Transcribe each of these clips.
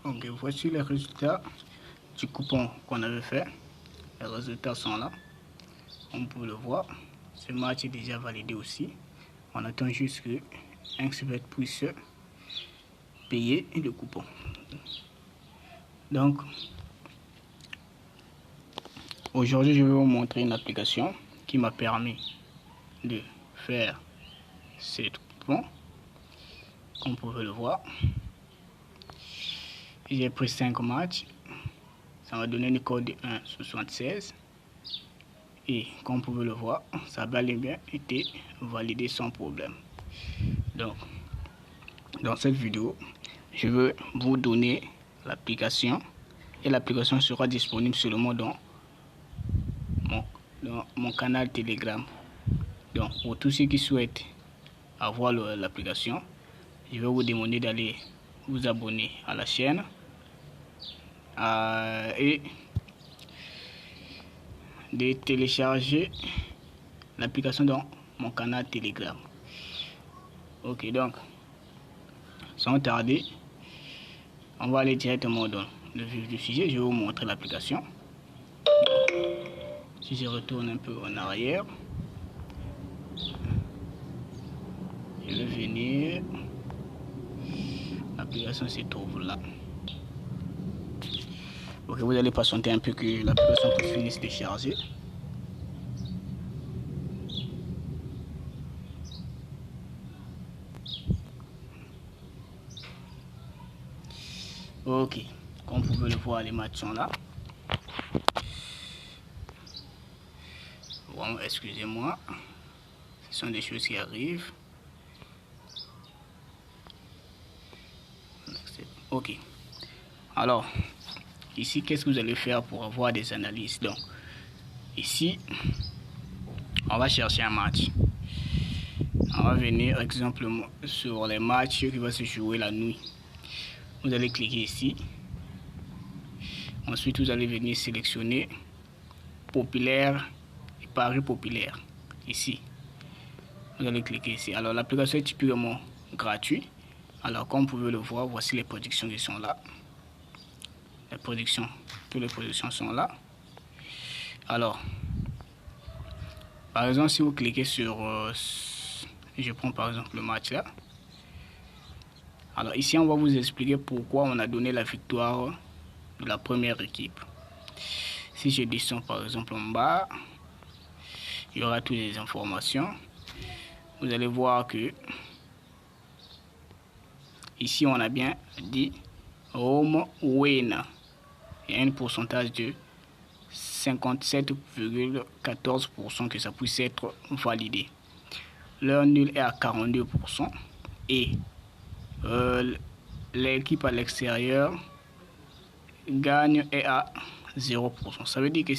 Ok, voici les résultats du coupon qu'on avait fait. Les résultats sont là. On peut le voir. Ce match est déjà validé aussi. On attend juste que XBet puisse payer le coupon. Donc, aujourd'hui, je vais vous montrer une application qui m'a permis de faire ce coupon. Comme vous pouvez le voir, j'ai pris 5 matchs. Ça m'a donné une cote de 1,76. Et comme vous pouvez le voir, ça a bel et bien été validé sans problème. Donc, dans cette vidéo, je veux vous donner l'application. Et l'application sera disponible seulement dans mon canal Telegram. Donc, pour tous ceux qui souhaitent avoir l'application, je vais vous demander d'aller vous abonner à la chaîne et de télécharger l'application dans mon canal Telegram. Ok, donc sans tarder, on va aller directement dans le vif du sujet. Je vais vous montrer l'application. Si je retourne un peu en arrière, je vais venir. L'application se trouve là. Ok, vous allez patienter un peu que l'application finisse de charger. Ok, comme vous pouvez le voir, les matchs sont là. Bon, excusez-moi, ce sont des choses qui arrivent. Ok, alors ici, qu'est-ce que vous allez faire pour avoir des analyses? Donc ici, on va chercher un match. On va venir exemple sur les matchs qui vont se jouer la nuit. Vous allez cliquer ici. Ensuite, vous allez venir sélectionner populaire et paris populaire. Ici, vous allez cliquer ici. Alors, l'application est typiquement gratuite. Alors, comme vous pouvez le voir, voici les productions qui sont là. Les productions, toutes les productions sont là. Alors, par exemple, si vous cliquez sur, je prends par exemple le match là. Alors ici, on va vous expliquer pourquoi on a donné la victoire de la première équipe. Si je descends par exemple en bas, il y aura toutes les informations. Vous allez voir que ici, on a bien dit home win. Il y a un pourcentage de 57,14% que ça puisse être validé. L'heure nul est à 42% et l'équipe à l'extérieur gagne est à 0%. Ça veut dire que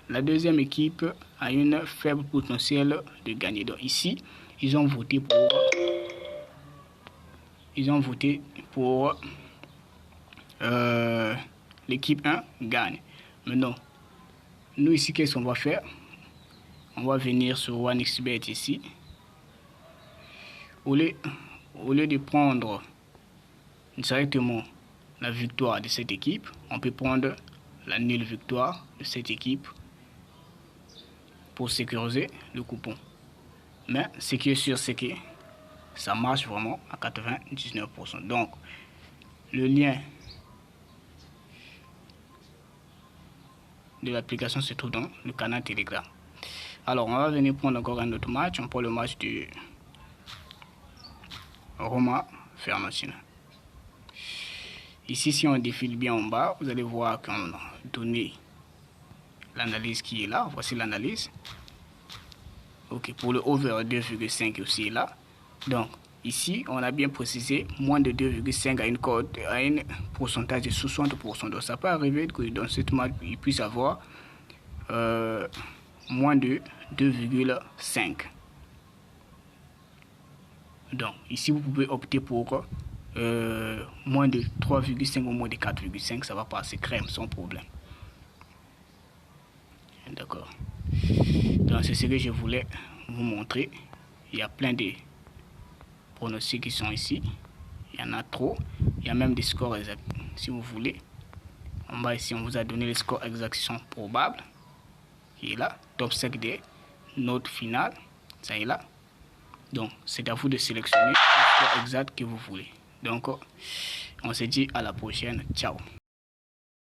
la deuxième équipe a une faible potentiel de gagner. Donc ici, ils ont voté pour l'équipe 1 gagne. Maintenant, nous ici, qu'est-ce qu'on va faire? On va venir sur OneXBet ici. Au lieu de prendre directement la victoire de cette équipe, on peut prendre la nulle victoire de cette équipe pour sécuriser le coupon. Mais ce qui est sûr, c'est que ça marche vraiment à 99%. Donc, le lien de l'application se trouve dans le canal Telegram. Alors, on va venir prendre encore un autre match. On prend le match de Roma Fiorentina. Ici, si on défile bien en bas, vous allez voir qu'on a donné l'analyse qui est là. Voici l'analyse. Ok, pour le over 2,5 aussi est là. Donc, ici, on a bien précisé moins de 2,5 à un pourcentage de 60%. Donc, ça peut arriver que dans cette match, il puisse avoir moins de 2,5. Donc, ici, vous pouvez opter pour moins de 3,5 ou moins de 4,5. Ça va passer crème sans problème. D'accord. Donc, c'est ce que je voulais vous montrer. Il y a plein de pronostics qui sont ici. Il y en a trop. Il y a même des scores exacts. Si vous voulez, en bas ici, on vous a donné les scores exacts qui sont probables. Qui est là. Top 5 des notes finales. Ça est là. Donc, c'est à vous de sélectionner le score exact que vous voulez. Donc, on se dit à la prochaine. Ciao.